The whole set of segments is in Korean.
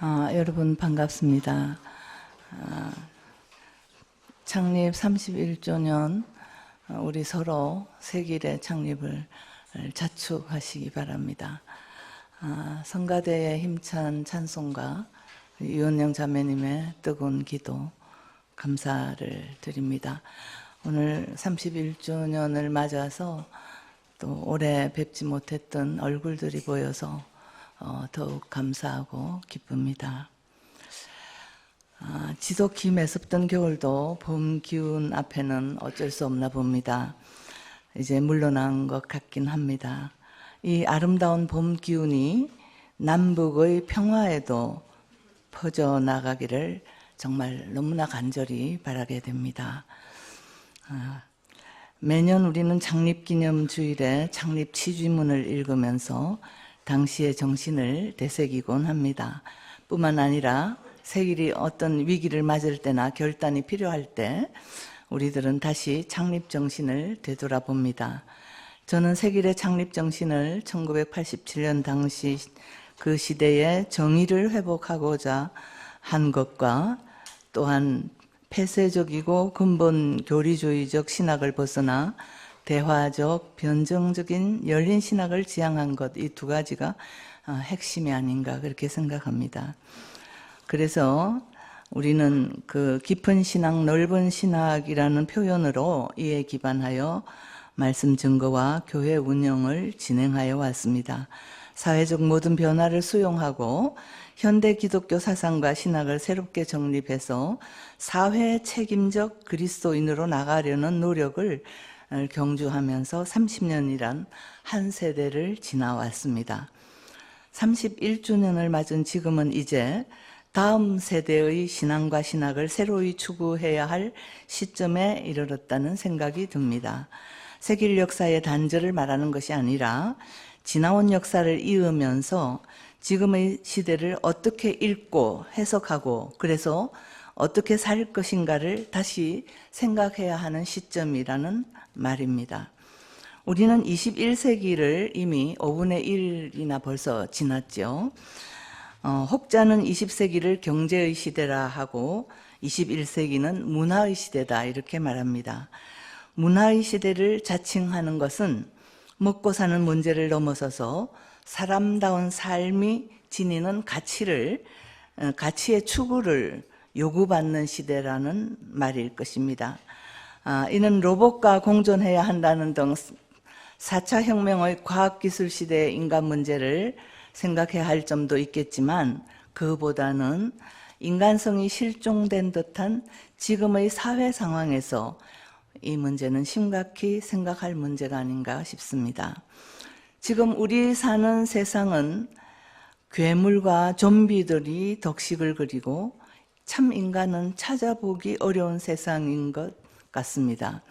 여러분 반갑습니다. 창립 31주년 우리 서로 세길의 창립을 자축하시기 바랍니다. 성가대의 힘찬 찬송과 유은영 자매님의 뜨거운 기도 감사를 드립니다. 오늘 31주년을 맞아서 또 오래 뵙지 못했던 얼굴들이 보여서 더욱 감사하고 기쁩니다. 지독히 매섭던 겨울도 봄 기운 앞에는 어쩔 수 없나 봅니다. 이제 물러난 것 같긴 합니다. 이 아름다운 봄 기운이 남북의 평화에도 퍼져나가기를 정말 너무나 간절히 바라게 됩니다. 매년 우리는 창립기념주일에 창립 취지문을 읽으면서 당시의 정신을 되새기곤 합니다. 뿐만 아니라 세길이 어떤 위기를 맞을 때나 결단이 필요할 때 우리들은 다시 창립 정신을 되돌아봅니다. 저는 세길의 창립 정신을 1987년 당시 그 시대의 정의를 회복하고자 한 것과 또한 폐쇄적이고 근본 교리주의적 신학을 벗어나 대화적, 변정적인 열린 신학을 지향한 것, 이 두 가지가 핵심이 아닌가 그렇게 생각합니다. 그래서 우리는 그 깊은 신학, 넓은 신학이라는 표현으로 이에 기반하여 말씀 증거와 교회 운영을 진행하여 왔습니다. 사회적 모든 변화를 수용하고 현대 기독교 사상과 신학을 새롭게 정립해서 사회 책임적 그리스도인으로 나가려는 노력을 경주하면서 30년이란 한 세대를 지나왔습니다. 31주년을 맞은 지금은 이제 다음 세대의 신앙과 신학을 새로이 추구해야 할 시점에 이르렀다는 생각이 듭니다. 세길 역사의 단절을 말하는 것이 아니라 지나온 역사를 이으면서 지금의 시대를 어떻게 읽고 해석하고 그래서 어떻게 살 것인가를 다시 생각해야 하는 시점이라는 말입니다. 우리는 21세기를 이미 5분의 1이나 벌써 지났죠. 혹자는 20세기를 경제의 시대라 하고 21세기는 문화의 시대다 이렇게 말합니다. 문화의 시대를 자칭하는 것은 먹고 사는 문제를 넘어서서 사람다운 삶이 지니는 가치의 추구를 요구받는 시대라는 말일 것입니다. 이는 로봇과 공존해야 한다는 등 4차 혁명의 과학기술 시대의 인간 문제를 생각해야 할 점도 있겠지만 그보다는 인간성이 실종된 듯한 지금의 사회 상황에서 이 문제는 심각히 생각할 문제가 아닌가 싶습니다. 지금 우리 사는 세상은 괴물과 좀비들이 덕식을 그리고 참 인간은 찾아보기 어려운 세상인 것 같습니다.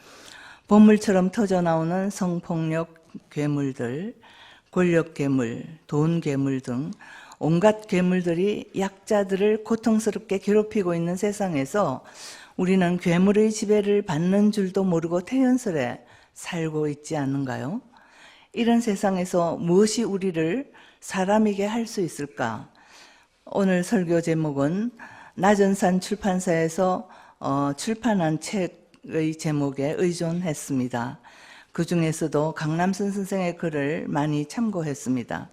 보물처럼 터져나오는 성폭력 괴물들, 권력 괴물, 돈 괴물 등 온갖 괴물들이 약자들을 고통스럽게 괴롭히고 있는 세상에서 우리는 괴물의 지배를 받는 줄도 모르고 태연스레 살고 있지 않은가요? 이런 세상에서 무엇이 우리를 사람이게 할 수 있을까? 오늘 설교 제목은 나전산 출판사에서 출판한 책의 제목에 의존했습니다. 그 중에서도 강남선 선생의 글을 많이 참고했습니다.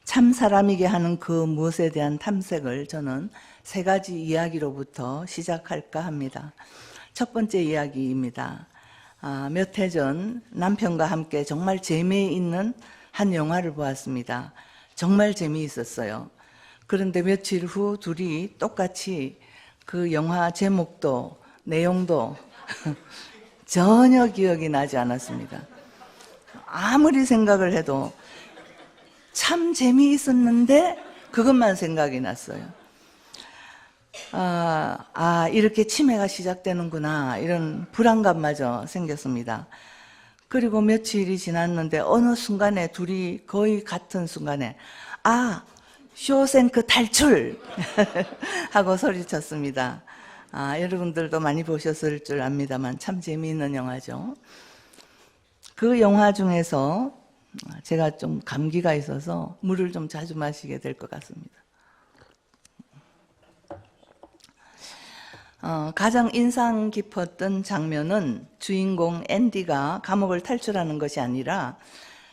참 사람이게 하는 그 무엇에 대한 탐색을 저는 세 가지 이야기로부터 시작할까 합니다. 첫 번째 이야기입니다. 몇 해 전 남편과 함께 정말 재미있는 한 영화를 보았습니다. 정말 재미있었어요. 그런데 며칠 후 둘이 똑같이 그 영화 제목도 내용도 전혀 기억이 나지 않았습니다. 아무리 생각을 해도 참 재미있었는데 그것만 생각이 났어요. 이렇게 치매가 시작되는구나 이런 불안감마저 생겼습니다. 그리고 며칠이 지났는데 어느 순간에 둘이 거의 같은 순간에 쇼생크 탈출! 하고 소리쳤습니다. 여러분들도 많이 보셨을 줄 압니다만 참 재미있는 영화죠. 그 영화 중에서 제가 좀 감기가 있어서 물을 좀 자주 마시게 될 것 같습니다. 가장 인상 깊었던 장면은 주인공 앤디가 감옥을 탈출하는 것이 아니라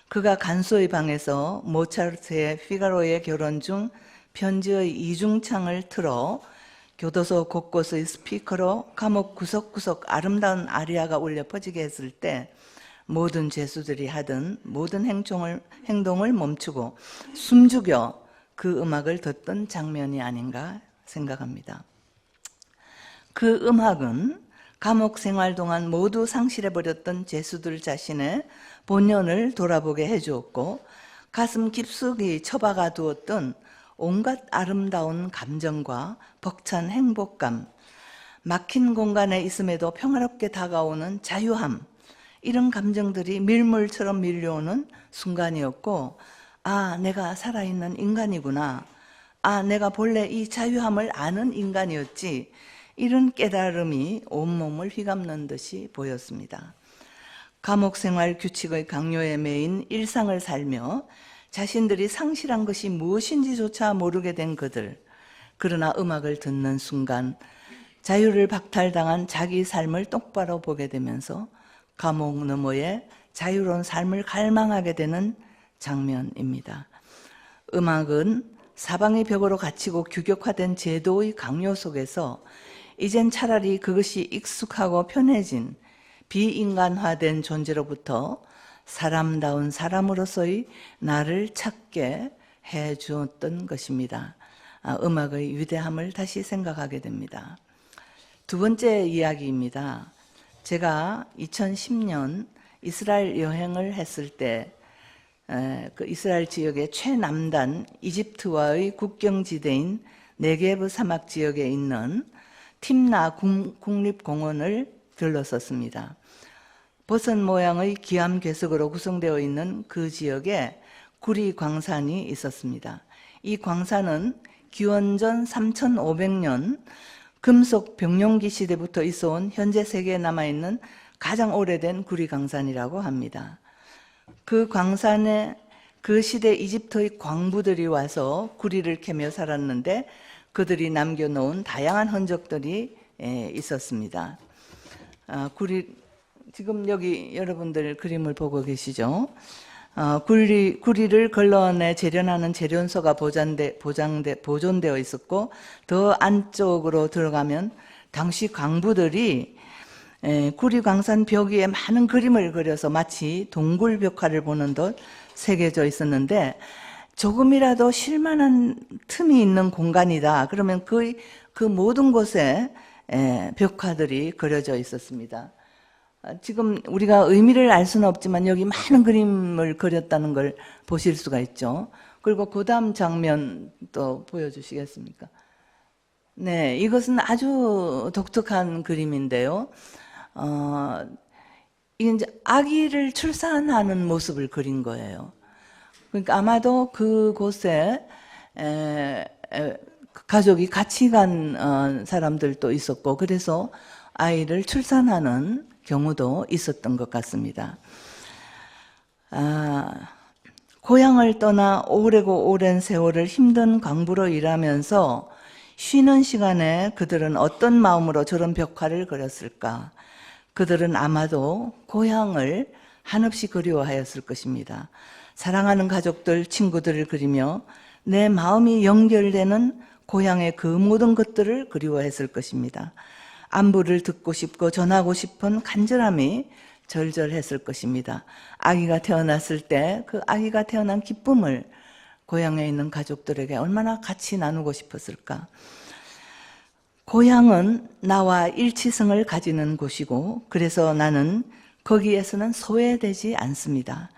그가 간소의 방에서 모차르트의 피가로의 결혼 중 편지의 이중창을 틀어 교도소 곳곳의 스피커로 감옥 구석구석 아름다운 아리아가 울려 퍼지게 했을 때 모든 죄수들이 하던 모든 행동을 멈추고 숨죽여 그 음악을 듣던 장면이 아닌가 생각합니다. 그 음악은 감옥 생활 동안 모두 상실해버렸던 죄수들 자신의 본연을 돌아보게 해주었고 가슴 깊숙이 처박아 두었던 온갖 아름다운 감정과 벅찬 행복감, 막힌 공간에 있음에도 평화롭게 다가오는 자유함, 이런 감정들이 밀물처럼 밀려오는 순간이었고, 아, 내가 살아있는 인간이구나. 아, 내가 본래 이 자유함을 아는 인간이었지. 이런 깨달음이 온몸을 휘감는 듯이 보였습니다. 감옥 생활 규칙의 강요에 매인 일상을 살며 자신들이 상실한 것이 무엇인지조차 모르게 된 그들. 그러나 음악을 듣는 순간 자유를 박탈당한 자기 삶을 똑바로 보게 되면서 감옥 너머에 자유로운 삶을 갈망하게 되는 장면입니다. 음악은 사방의 벽으로 갇히고 규격화된 제도의 강요 속에서 이젠 차라리 그것이 익숙하고 편해진 비인간화된 존재로부터 사람다운 사람으로서의 나를 찾게 해주었던 것입니다. 음악의 위대함을 다시 생각하게 됩니다. 두 번째 이야기입니다. 제가 2010년 이스라엘 여행을 했을 때 그 이스라엘 지역의 최남단 이집트와의 국경지대인 네게브 사막 지역에 있는 팀나 국립공원을 들렀었습니다. 버섯 모양의 기암 괴석으로 구성되어 있는 그 지역에 구리 광산이 있었습니다. 이 광산은 기원전 3500년 금속 병용기 시대부터 있어온 현재 세계에 남아있는 가장 오래된 구리 광산이라고 합니다. 그 광산에 그 시대 이집트의 광부들이 와서 구리를 캐며 살았는데 그들이 남겨놓은 다양한 흔적들이 있었습니다. 지금 여기 여러분들 그림을 보고 계시죠? 구리를 걸러내 재련하는 재련소가 보존되어 있었고 더 안쪽으로 들어가면 당시 광부들이 구리 광산 벽 위에 많은 그림을 그려서 마치 동굴 벽화를 보는 듯 새겨져 있었는데 조금이라도 쉴만한 틈이 있는 공간이다. 그러면 그 모든 곳에 벽화들이 그려져 있었습니다. 지금 우리가 의미를 알 수는 없지만 여기 많은 그림을 그렸다는 걸 보실 수가 있죠. 그리고 그 다음 장면 또 보여주시겠습니까? 네, 이것은 아주 독특한 그림인데요. 이게 이제 아기를 출산하는 모습을 그린 거예요. 그러니까 아마도 그곳에 가족이 같이 간 사람들도 있었고 그래서 아이를 출산하는 경우도 있었던 것 같습니다. 고향을 떠나 오래고 오랜 세월을 힘든 광부로 일하면서 쉬는 시간에 그들은 어떤 마음으로 저런 벽화를 그렸을까? 그들은 아마도 고향을 한없이 그리워하였을 것입니다. 사랑하는 가족들, 친구들을 그리며 내 마음이 연결되는 고향의 그 모든 것들을 그리워했을 것입니다. 안부를 듣고 싶고 전하고 싶은 간절함이 절절했을 것입니다. 아기가 태어났을 때 그 아기가 태어난 기쁨을 고향에 있는 가족들에게 얼마나 같이 나누고 싶었을까. 고향은 나와 일치성을 가지는 곳이고 그래서 나는 거기에서는 소외되지 않습니다.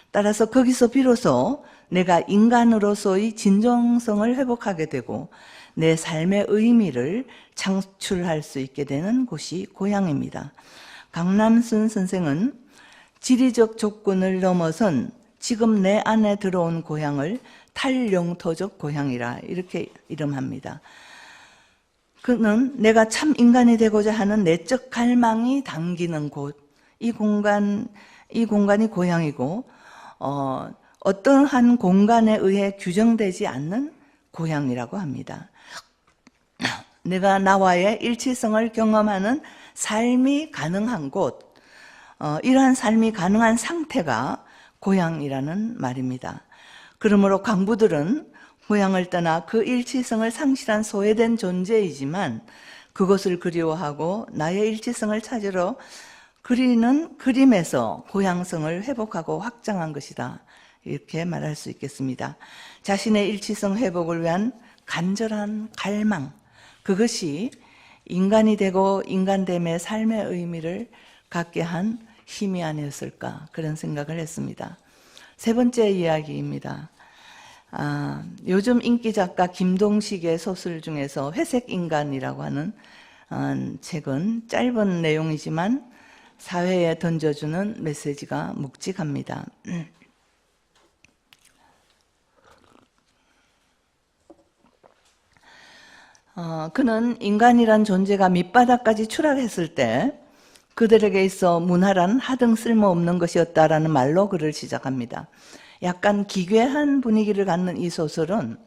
따라서 거기서 비로소 내가 인간으로서의 진정성을 회복하게 되고 내 삶의 의미를 창출할 수 있게 되는 곳이 고향입니다. 강남순 선생은 지리적 조건을 넘어선 지금 내 안에 들어온 고향을 탈영토적 고향이라 이렇게 이름합니다. 그는 내가 참 인간이 되고자 하는 내적 갈망이 당기는 곳, 이 공간이 고향이고 어떠한 공간에 의해 규정되지 않는 고향이라고 합니다. 내가 나와의 일치성을 경험하는 삶이 가능한 곳, 이러한 삶이 가능한 상태가 고향이라는 말입니다. 그러므로 강부들은 고향을 떠나 그 일치성을 상실한 소외된 존재이지만 그것을 그리워하고 나의 일치성을 찾으러 그리는 그림에서 고향성을 회복하고 확장한 것이다. 이렇게 말할 수 있겠습니다. 자신의 일치성 회복을 위한 간절한 갈망, 그것이 인간이 되고 인간됨의 삶의 의미를 갖게 한 힘이 아니었을까, 그런 생각을 했습니다. 세 번째 이야기입니다. 요즘 인기 작가 김동식의 소설 중에서 회색인간이라고 하는 책은 짧은 내용이지만 사회에 던져주는 메시지가 묵직합니다. 그는 인간이란 존재가 밑바닥까지 추락했을 때 그들에게 있어 문화란 하등 쓸모없는 것이었다라는 말로 글을 시작합니다. 약간 기괴한 분위기를 갖는 이 소설은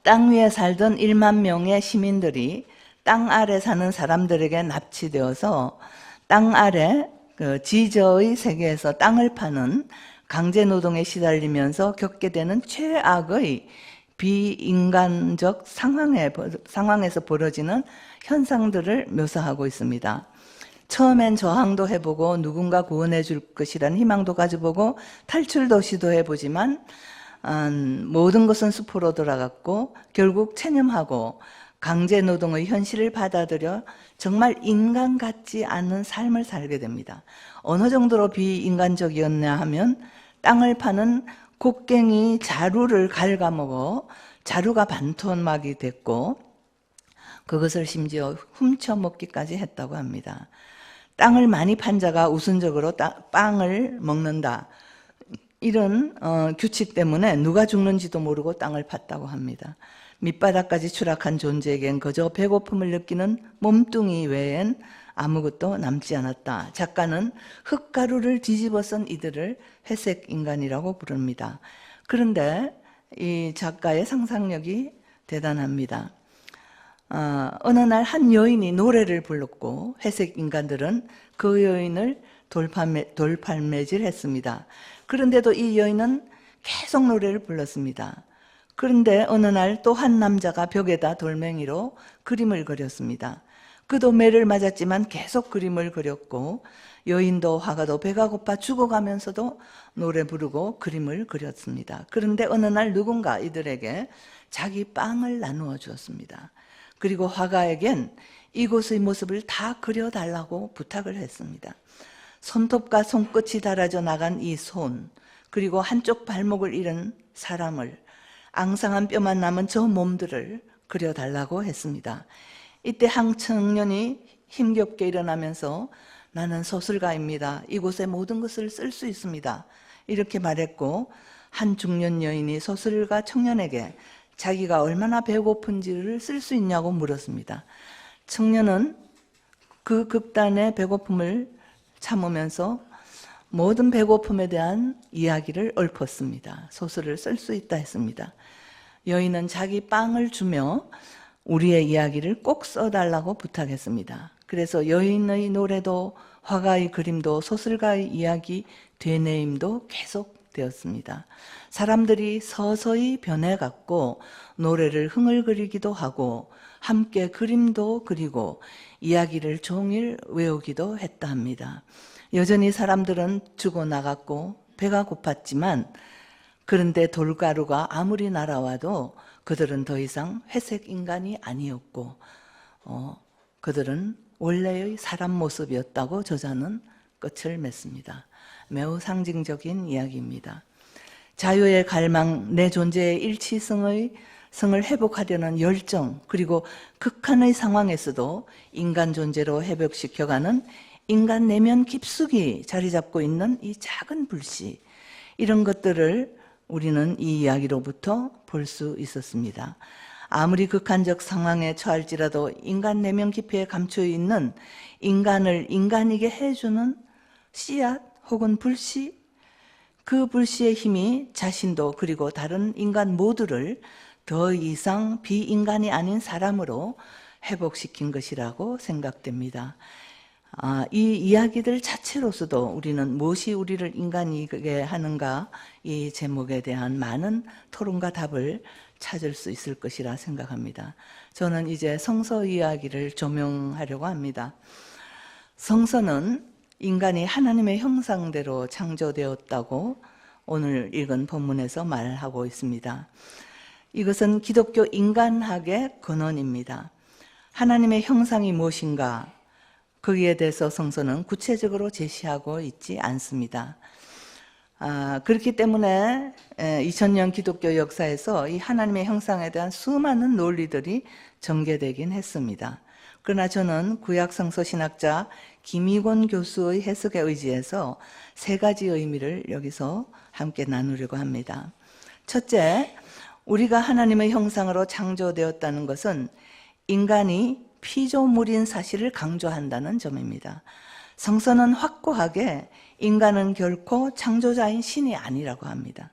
땅 위에 살던 1만 명의 시민들이 땅 아래 사는 사람들에게 납치되어서 땅 아래 그 지저의 세계에서 땅을 파는 강제노동에 시달리면서 겪게 되는 최악의 비인간적 상황에서 벌어지는 현상들을 묘사하고 있습니다. 처음엔 저항도 해보고 누군가 구원해 줄 것이라는 희망도 가져보고 탈출도 시도해보지만 모든 것은 숲으로 돌아갔고 결국 체념하고 강제노동의 현실을 받아들여 정말 인간 같지 않은 삶을 살게 됩니다. 어느 정도로 비인간적이었냐 하면 땅을 파는 곡괭이 자루를 갉아먹어 자루가 반토막이 됐고 그것을 심지어 훔쳐먹기까지 했다고 합니다. 땅을 많이 판 자가 우선적으로 빵을 먹는다. 이런 규칙 때문에 누가 죽는지도 모르고 땅을 팠다고 합니다. 밑바닥까지 추락한 존재에겐 그저 배고픔을 느끼는 몸뚱이 외엔 아무것도 남지 않았다. 작가는 흙가루를 뒤집어 쓴 이들을 회색인간이라고 부릅니다. 그런데 이 작가의 상상력이 대단합니다. 어느 날 한 여인이 노래를 불렀고 회색인간들은 그 여인을 돌팔매질했습니다. 그런데도 이 여인은 계속 노래를 불렀습니다. 그런데 어느 날 또 한 남자가 벽에다 돌멩이로 그림을 그렸습니다. 그도 매를 맞았지만 계속 그림을 그렸고 여인도 화가도 배가 고파 죽어가면서도 노래 부르고 그림을 그렸습니다. 그런데 어느 날 누군가 이들에게 자기 빵을 나누어 주었습니다. 그리고 화가에겐 이곳의 모습을 다 그려달라고 부탁을 했습니다. 손톱과 손끝이 닳아져 나간 이 손, 그리고 한쪽 발목을 잃은 사람을, 앙상한 뼈만 남은 저 몸들을 그려달라고 했습니다. 이때 한 청년이 힘겹게 일어나면서 나는 소설가입니다. 이곳의 모든 것을 쓸 수 있습니다. 이렇게 말했고 한 중년 여인이 소설가 청년에게 자기가 얼마나 배고픈지를 쓸 수 있냐고 물었습니다. 청년은 그 극단의 배고픔을 참으면서 모든 배고픔에 대한 이야기를 읊었습니다. 소설을 쓸 수 있다 했습니다. 여인은 자기 빵을 주며 우리의 이야기를 꼭 써달라고 부탁했습니다. 그래서 여인의 노래도 화가의 그림도 소설가의 이야기 되뇌임도 계속되었습니다. 사람들이 서서히 변해갔고 노래를 흥얼거리기도 하고 함께 그림도 그리고 이야기를 종일 외우기도 했다 합니다. 여전히 사람들은 죽어나갔고 배가 고팠지만 그런데 돌가루가 아무리 날아와도 그들은 더 이상 회색 인간이 아니었고 그들은 원래의 사람 모습이었다고 저자는 끝을 맺습니다. 매우 상징적인 이야기입니다. 자유의 갈망, 내 존재의 일치성을 회복하려는 열정, 그리고 극한의 상황에서도 인간 존재로 회복시켜가는 인간 내면 깊숙이 자리 잡고 있는 이 작은 불씨, 이런 것들을 우리는 이 이야기로부터 볼 수 있었습니다. 아무리 극한적 상황에 처할지라도 인간 내면 깊이에 감춰 있는 인간을 인간이게 해주는 씨앗 혹은 불씨, 그 불씨의 힘이 자신도 그리고 다른 인간 모두를 더 이상 비인간이 아닌 사람으로 회복시킨 것이라고 생각됩니다. 이 이야기들 자체로서도 우리는 무엇이 우리를 인간이게 하는가, 이 제목에 대한 많은 토론과 답을 찾을 수 있을 것이라 생각합니다. 저는 이제 성서 이야기를 조명하려고 합니다. 성서는 인간이 하나님의 형상대로 창조되었다고 오늘 읽은 본문에서 말하고 있습니다. 이것은 기독교 인간학의 근원입니다. 하나님의 형상이 무엇인가, 거기에 대해서 성서는 구체적으로 제시하고 있지 않습니다. 그렇기 때문에 2000년 기독교 역사에서 이 하나님의 형상에 대한 수많은 논리들이 전개되긴 했습니다. 그러나 저는 구약 성서 신학자 김희곤 교수의 해석에 의지해서 세 가지 의미를 여기서 함께 나누려고 합니다. 첫째, 우리가 하나님의 형상으로 창조되었다는 것은 인간이 피조물인 사실을 강조한다는 점입니다. 성서는 확고하게 인간은 결코 창조자인 신이 아니라고 합니다.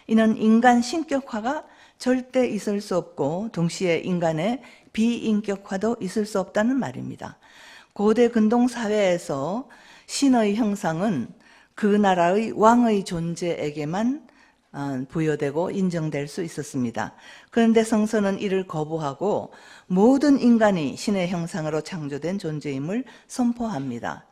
이는 인간 신격화가 절대 있을 수 없고 동시에 인간의 비인격화도 있을 수 없다는 말입니다. 고대 근동 사회에서 신의 형상은 그 나라의 왕의 존재에게만 부여되고 인정될 수 있었습니다. 그런데 성서는 이를 거부하고 모든 인간이 신의 형상으로 창조된 존재임을 선포합니다.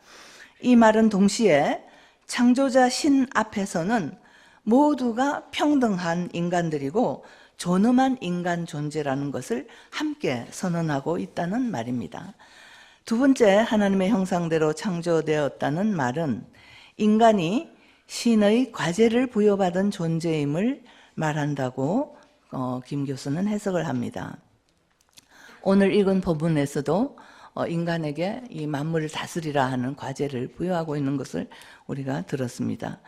이 말은 동시에 창조자 신 앞에서는 모두가 평등한 인간들이고 존엄한 인간 존재라는 것을 함께 선언하고 있다는 말입니다. 두 번째, 하나님의 형상대로 창조되었다는 말은 인간이 신의 과제를 부여받은 존재임을 말한다고 김 교수는 해석을 합니다. 오늘 읽은 본문에서도 인간에게 이 만물을 다스리라 하는 과제를 부여하고 있는 것을 우리가 들었습니다.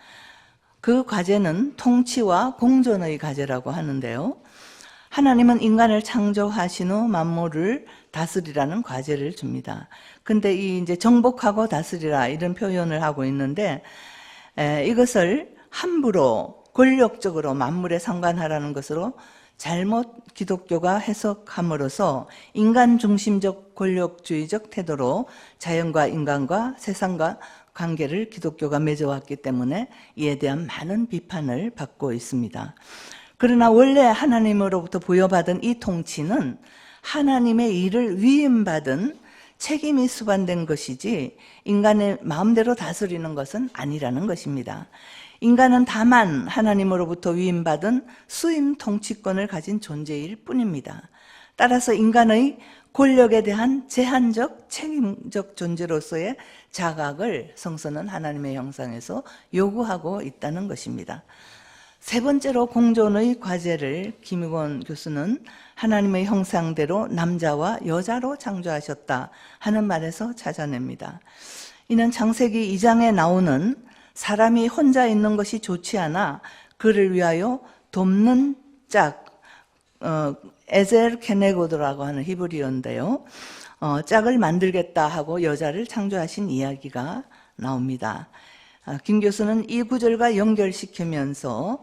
그 과제는 통치와 공존의 과제라고 하는데요. 하나님은 인간을 창조하신 후 만물을 다스리라는 과제를 줍니다. 근데 이제 정복하고 다스리라 이런 표현을 하고 있는데 이것을 함부로 권력적으로 만물에 상관하라는 것으로 잘못 기독교가 해석함으로써 인간 중심적 권력주의적 태도로 자연과 인간과 세상과 관계를 기독교가 맺어왔기 때문에 이에 대한 많은 비판을 받고 있습니다. 그러나 원래 하나님으로부터 부여받은 이 통치는 하나님의 일을 위임받은 책임이 수반된 것이지 인간의 마음대로 다스리는 것은 아니라는 것입니다. 인간은 다만 하나님으로부터 위임받은 수임 통치권을 가진 존재일 뿐입니다. 따라서 인간의 권력에 대한 제한적 책임적 존재로서의 자각을 성서는 하나님의 형상에서 요구하고 있다는 것입니다. 세 번째로 공존의 과제를 김희곤 교수는 하나님의 형상대로 남자와 여자로 창조하셨다 하는 말에서 찾아냅니다. 이는 창세기 2장에 나오는 사람이 혼자 있는 것이 좋지 않아 그를 위하여 돕는 짝, 에젤 케네고드라고 하는 히브리어인데요. 짝을 만들겠다 하고 여자를 창조하신 이야기가 나옵니다. 김 교수는 이 구절과 연결시키면서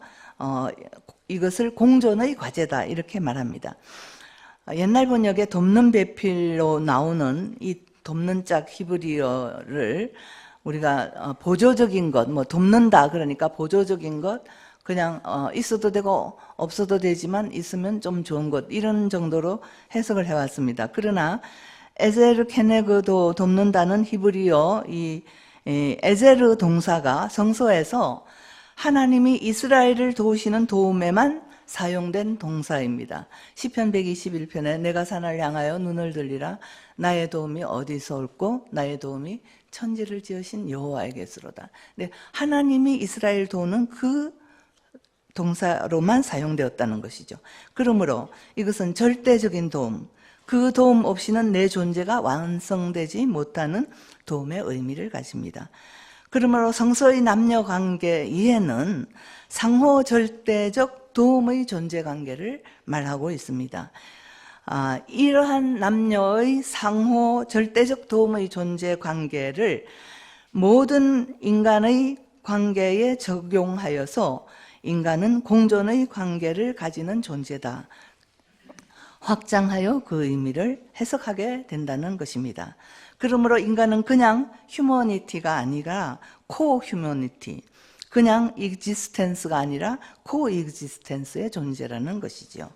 이것을 공존의 과제다 이렇게 말합니다. 옛날 번역에 돕는 배필로 나오는 이 돕는 짝 히브리어를 우리가 보조적인 것, 돕는다 그러니까 보조적인 것, 그냥 있어도 되고 없어도 되지만 있으면 좀 좋은 것 이런 정도로 해석을 해왔습니다. 그러나 에제르 케네그도 돕는다는 히브리어 이 에제르 동사가 성서에서 하나님이 이스라엘을 도우시는 도움에만 사용된 동사입니다. 시편 121편에 내가 산을 향하여 눈을 들리라 나의 도움이 어디서 올고 나의 도움이 천지를 지으신 여호와에게서로다. 네, 하나님이 이스라엘 도우는 그 동사로만 사용되었다는 것이죠. 그러므로 이것은 절대적인 도움, 그 도움 없이는 내 존재가 완성되지 못하는 도움의 의미를 가집니다. 그러므로 성서의 남녀 관계 이해는 상호 절대적 도움의 존재 관계를 말하고 있습니다. 이러한 남녀의 상호 절대적 도움의 존재 관계를 모든 인간의 관계에 적용하여서 인간은 공존의 관계를 가지는 존재다. 확장하여 그 의미를 해석하게 된다는 것입니다. 그러므로 인간은 그냥 휴머니티가 아니라 코-휴머니티, 그냥 익지스텐스가 아니라 코-익지스텐스의 존재라는 것이죠.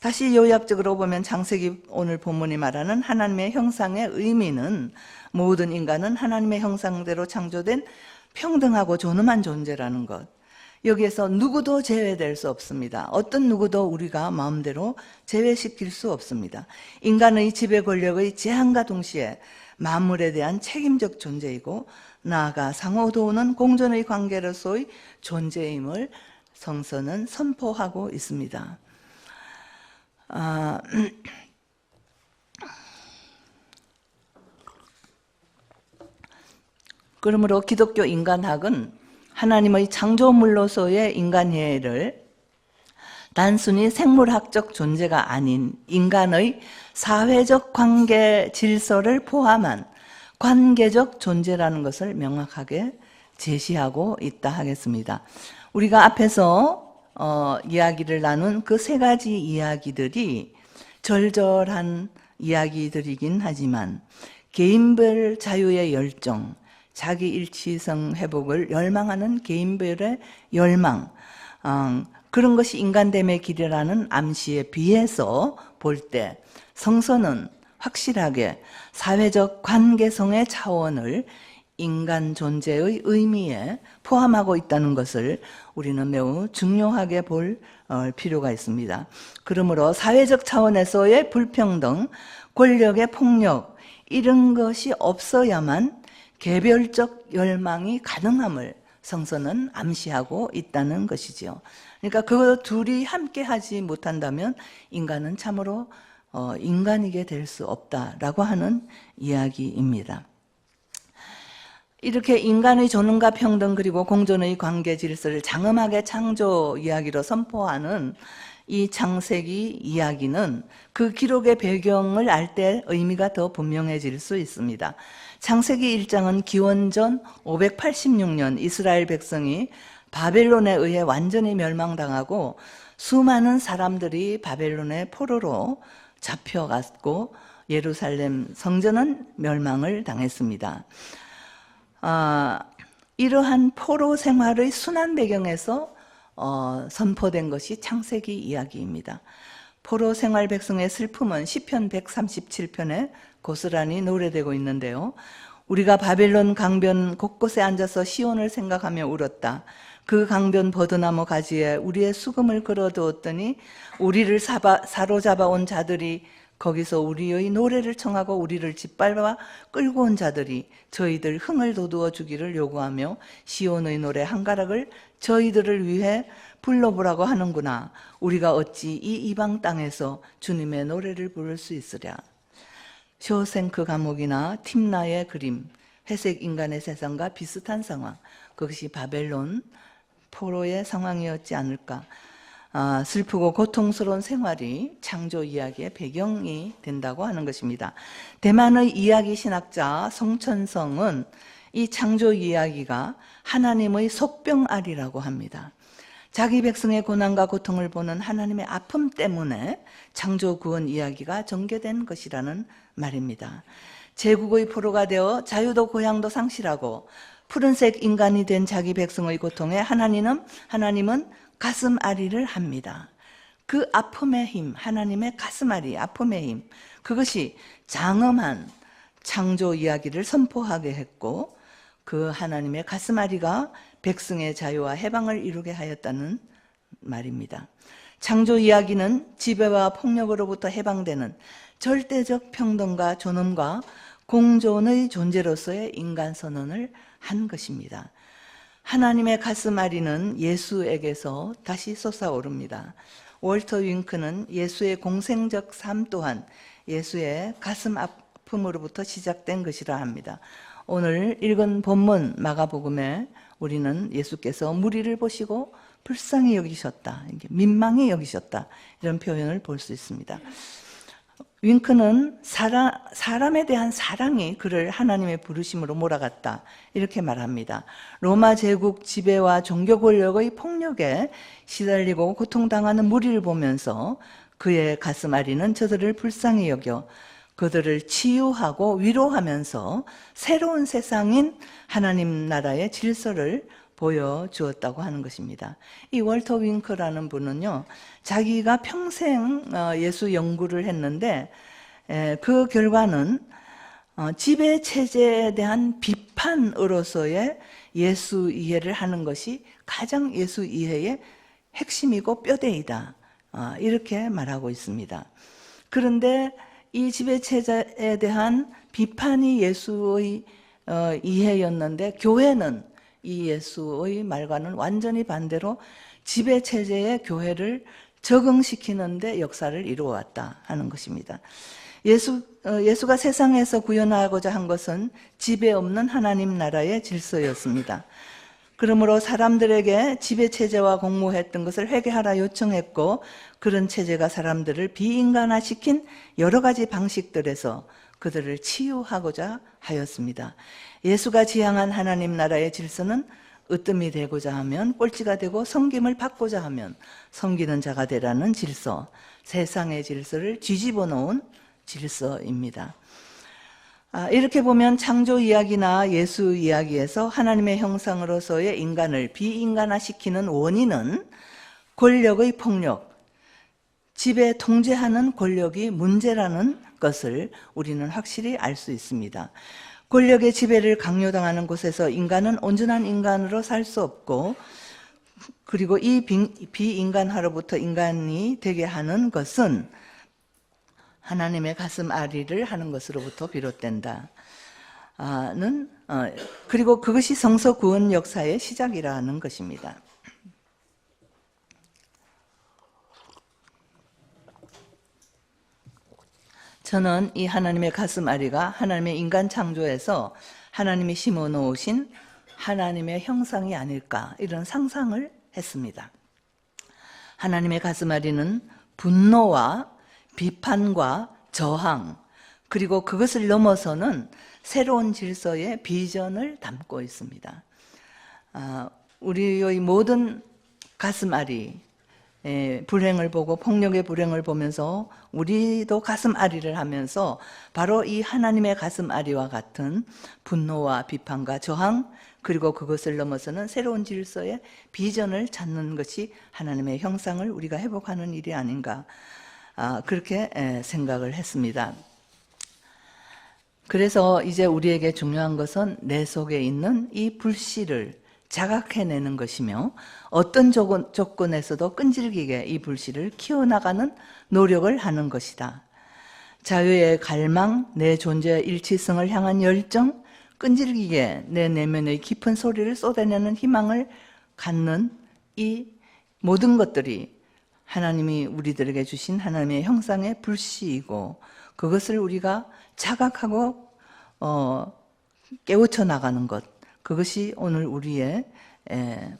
다시 요약적으로 보면 창세기 오늘 본문이 말하는 하나님의 형상의 의미는 모든 인간은 하나님의 형상대로 창조된 평등하고 존엄한 존재라는 것. 여기에서 누구도 제외될 수 없습니다. 어떤 누구도 우리가 마음대로 제외시킬 수 없습니다. 인간의 지배 권력의 제한과 동시에 만물에 대한 책임적 존재이고 나아가 상호 도우는 공존의 관계로서의 존재임을 성서는 선포하고 있습니다. 그러므로 기독교 인간학은 하나님의 창조물로서의 인간회를 단순히 생물학적 존재가 아닌 인간의 사회적 관계 질서를 포함한 관계적 존재라는 것을 명확하게 제시하고 있다 하겠습니다. 우리가 앞에서 이야기를 나눈 그 세 가지 이야기들이 절절한 이야기들이긴 하지만 개인별 자유의 열정, 자기 일치성 회복을 열망하는 개인별의 열망, 그런 것이 인간됨의 길이라는 암시에 비해서 볼 때 성서는 확실하게 사회적 관계성의 차원을 인간 존재의 의미에 포함하고 있다는 것을 우리는 매우 중요하게 볼 필요가 있습니다. 그러므로 사회적 차원에서의 불평등, 권력의 폭력 이런 것이 없어야만 개별적 열망이 가능함을 성서는 암시하고 있다는 것이죠. 그러니까 그 둘이 함께 하지 못한다면 인간은 참으로 인간이게 될 수 없다라고 하는 이야기입니다. 이렇게 인간의 존엄과 평등 그리고 공존의 관계 질서를 장엄하게 창조 이야기로 선포하는 이 창세기 이야기는 그 기록의 배경을 알 때 의미가 더 분명해질 수 있습니다. 창세기 1장은 기원전 586년 이스라엘 백성이 바벨론에 의해 완전히 멸망당하고 수많은 사람들이 바벨론의 포로로 잡혀갔고 예루살렘 성전은 멸망을 당했습니다. 이러한 포로 생활의 순환 배경에서 선포된 것이 창세기 이야기입니다. 포로 생활 백성의 슬픔은 시편 137편에 고스란히 노래되고 있는데요. 우리가 바벨론 강변 곳곳에 앉아서 시온을 생각하며 울었다. 그 강변 버드나무 가지에 우리의 수금을 걸어두었더니 우리를 사로잡아 온 자들이 거기서 우리의 노래를 청하고 우리를 짓밟아 끌고 온 자들이 저희들 흥을 돋우어 주기를 요구하며 시온의 노래 한 가락을 저희들을 위해 불러보라고 하는구나. 우리가 어찌 이 이방 땅에서 주님의 노래를 부를 수 있으랴. 쇼생크 감옥이나 팀나의 그림, 회색 인간의 세상과 비슷한 상황, 그것이 바벨론 포로의 상황이었지 않을까. 슬프고 고통스러운 생활이 창조 이야기의 배경이 된다고 하는 것입니다. 대만의 이야기 신학자 송천성은 이 창조 이야기가 하나님의 속병알이라고 합니다. 자기 백성의 고난과 고통을 보는 하나님의 아픔 때문에 창조 구원 이야기가 전개된 것이라는 말입니다. 제국의 포로가 되어 자유도 고향도 상실하고 푸른색 인간이 된 자기 백성의 고통에 하나님은 가슴앓이를 합니다. 그 아픔의 힘, 하나님의 가슴앓이, 아픔의 힘, 그것이 장엄한 창조 이야기를 선포하게 했고 그 하나님의 가슴앓이가 백성의 자유와 해방을 이루게 하였다는 말입니다. 창조 이야기는 지배와 폭력으로부터 해방되는 절대적 평등과 존엄과 공존의 존재로서의 인간 선언을 한 것입니다. 하나님의 가슴앓이는 예수에게서 다시 솟아오릅니다. 월터 윙크는 예수의 공생적 삶 또한 예수의 가슴 아픔으로부터 시작된 것이라 합니다. 오늘 읽은 본문 마가복음에 우리는 예수께서 무리를 보시고 불쌍히 여기셨다, 민망히 여기셨다 이런 표현을 볼 수 있습니다. 윙크는 사람에 대한 사랑이 그를 하나님의 부르심으로 몰아갔다 이렇게 말합니다. 로마 제국 지배와 종교 권력의 폭력에 시달리고 고통당하는 무리를 보면서 그의 가슴앓이는 저들을 불쌍히 여겨 그들을 치유하고 위로하면서 새로운 세상인 하나님 나라의 질서를 보여주었다고 하는 것입니다. 이 월터 윙크라는 분은요, 자기가 평생 예수 연구를 했는데 그 결과는 지배체제에 대한 비판으로서의 예수 이해를 하는 것이 가장 예수 이해의 핵심이고 뼈대이다, 이렇게 말하고 있습니다. 그런데 이 지배체제에 대한 비판이 예수의 이해였는데, 교회는 이 예수의 말과는 완전히 반대로 지배체제의 교회를 적응시키는 데 역사를 이루어왔다 하는 것입니다. 예수가 세상에서 구현하고자 한 것은 지배 없는 하나님 나라의 질서였습니다. 그러므로 사람들에게 지배체제와 공모했던 것을 회개하라 요청했고, 그런 체제가 사람들을 비인간화시킨 여러 가지 방식들에서 그들을 치유하고자 하였습니다. 예수가 지향한 하나님 나라의 질서는 으뜸이 되고자 하면 꼴찌가 되고 섬김을 받고자 하면 섬기는 자가 되라는 질서, 세상의 질서를 뒤집어 놓은 질서입니다. 이렇게 보면 창조 이야기나 예수 이야기에서 하나님의 형상으로서의 인간을 비인간화시키는 원인은 권력의 폭력, 지배 통제하는 권력이 문제라는 것을 우리는 확실히 알 수 있습니다. 권력의 지배를 강요당하는 곳에서 인간은 온전한 인간으로 살 수 없고, 그리고 이 비인간화로부터 인간이 되게 하는 것은 하나님의 가슴 앓이를 하는 것으로부터 비롯된다. 그리고 그것이 성서 구원 역사의 시작이라는 것입니다. 저는 이 하나님의 가슴 앓이가 하나님의 인간 창조에서 하나님이 심어 놓으신 하나님의 형상이 아닐까, 이런 상상을 했습니다. 하나님의 가슴 앓이는 분노와 비판과 저항, 그리고 그것을 넘어서는 새로운 질서의 비전을 담고 있습니다. 우리의 모든 가슴 앓이, 불행을 보고 폭력의 불행을 보면서 우리도 가슴 앓이를 하면서 바로 이 하나님의 가슴 앓이와 같은 분노와 비판과 저항, 그리고 그것을 넘어서는 새로운 질서의 비전을 찾는 것이 하나님의 형상을 우리가 회복하는 일이 아닌가, 그렇게 생각을 했습니다. 그래서 이제 우리에게 중요한 것은 내 속에 있는 이 불씨를 자각해내는 것이며, 어떤 조건에서도 끈질기게 이 불씨를 키워나가는 노력을 하는 것이다. 자유의 갈망, 내 존재의 일치성을 향한 열정, 끈질기게 내 내면의 깊은 소리를 쏟아내는 희망을 갖는 이 모든 것들이 하나님이 우리들에게 주신 하나님의 형상의 불씨이고, 그것을 우리가 자각하고 깨우쳐 나가는 것, 그것이 오늘 우리의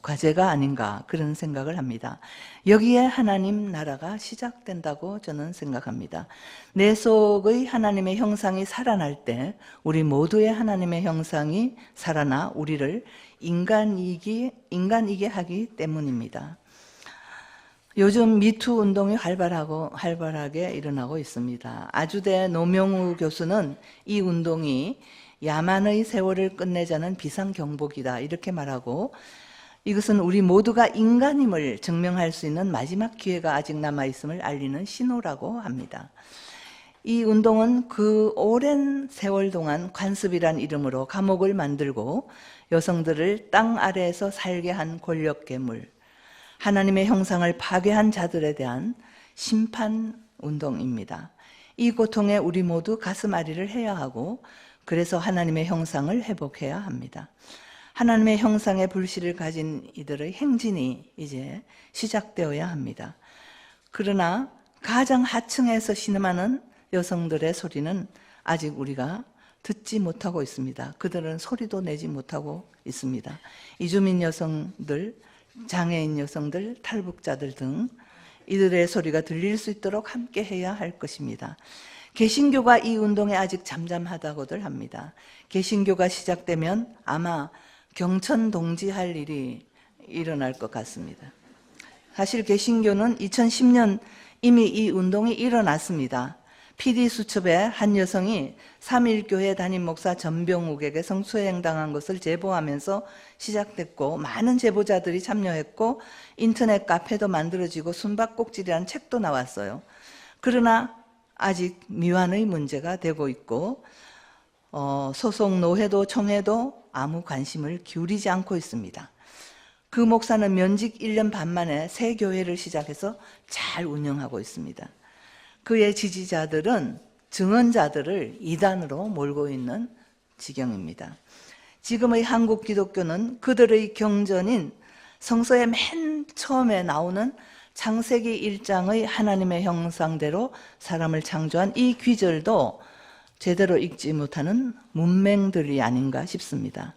과제가 아닌가, 그런 생각을 합니다. 여기에 하나님 나라가 시작된다고 저는 생각합니다. 내 속의 하나님의 형상이 살아날 때 우리 모두의 하나님의 형상이 살아나 우리를 인간이게 하기 때문입니다. 요즘 미투 운동이 활발하게 일어나고 있습니다. 아주대 노명우 교수는 이 운동이 야만의 세월을 끝내자는 비상경보기다, 이렇게 말하고, 이것은 우리 모두가 인간임을 증명할 수 있는 마지막 기회가 아직 남아있음을 알리는 신호라고 합니다. 이 운동은 그 오랜 세월 동안 관습이란 이름으로 감옥을 만들고 여성들을 땅 아래에서 살게 한 권력 괴물, 하나님의 형상을 파괴한 자들에 대한 심판 운동입니다. 이 고통에 우리 모두 가슴 앓이를 해야 하고, 그래서 하나님의 형상을 회복해야 합니다. 하나님의 형상의 불씨를 가진 이들의 행진이 이제 시작되어야 합니다. 그러나 가장 하층에서 신음하는 여성들의 소리는 아직 우리가 듣지 못하고 있습니다. 그들은 소리도 내지 못하고 있습니다. 이주민 여성들, 장애인 여성들, 탈북자들 등 이들의 소리가 들릴 수 있도록 함께 해야 할 것입니다. 개신교가 이 운동에 아직 잠잠하다고들 합니다. 개신교가 시작되면 아마 경천동지할 일이 일어날 것 같습니다. 사실 개신교는 2010년 이미 이 운동이 일어났습니다. PD 수첩에 한 여성이 3.1교회 담임 목사 전병욱에게 성추행당한 것을 제보하면서 시작됐고, 많은 제보자들이 참여했고 인터넷 카페도 만들어지고 숨바꼭질이라는 책도 나왔어요. 그러나 아직 미완의 문제가 되고 있고 소속 노회도 청회도 아무 관심을 기울이지 않고 있습니다. 그 목사는 면직 1년 반 만에 새 교회를 시작해서 잘 운영하고 있습니다. 그의 지지자들은 증언자들을 이단으로 몰고 있는 지경입니다. 지금의 한국 기독교는 그들의 경전인 성서의 맨 처음에 나오는 창세기 1장의 하나님의 형상대로 사람을 창조한 이 귀절도 제대로 읽지 못하는 문맹들이 아닌가 싶습니다.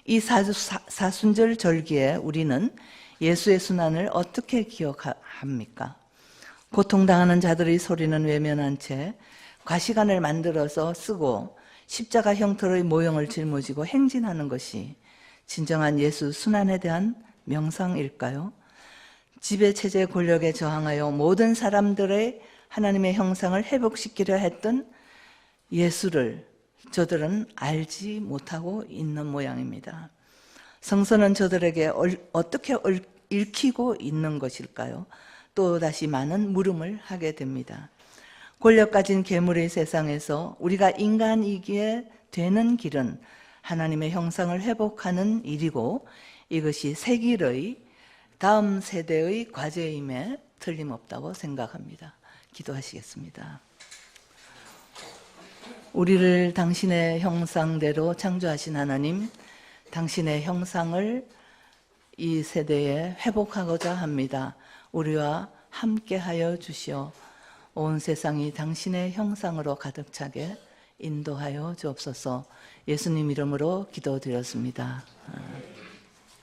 이 사순절 절기에 우리는 예수의 순환을 어떻게 기억합니까? 고통당하는 자들의 소리는 외면한 채 과시관을 만들어서 쓰고 십자가 형태의 모형을 짊어지고 행진하는 것이 진정한 예수 순환에 대한 명상일까요? 지배체제 권력에 저항하여 모든 사람들의 하나님의 형상을 회복시키려 했던 예수를 저들은 알지 못하고 있는 모양입니다. 성서는 저들에게 어떻게 읽히고 있는 것일까요? 또다시 많은 물음을 하게 됩니다. 권력 가진 괴물의 세상에서 우리가 인간이기에 되는 길은 하나님의 형상을 회복하는 일이고, 이것이 세길의 다음 세대의 과제임에 틀림없다고 생각합니다. 기도하시겠습니다. 우리를 당신의 형상대로 창조하신 하나님, 당신의 형상을 이 세대에 회복하고자 합니다. 우리와 함께하여 주시어 온 세상이 당신의 형상으로 가득 차게 인도하여 주옵소서. 예수님 이름으로 기도드렸습니다.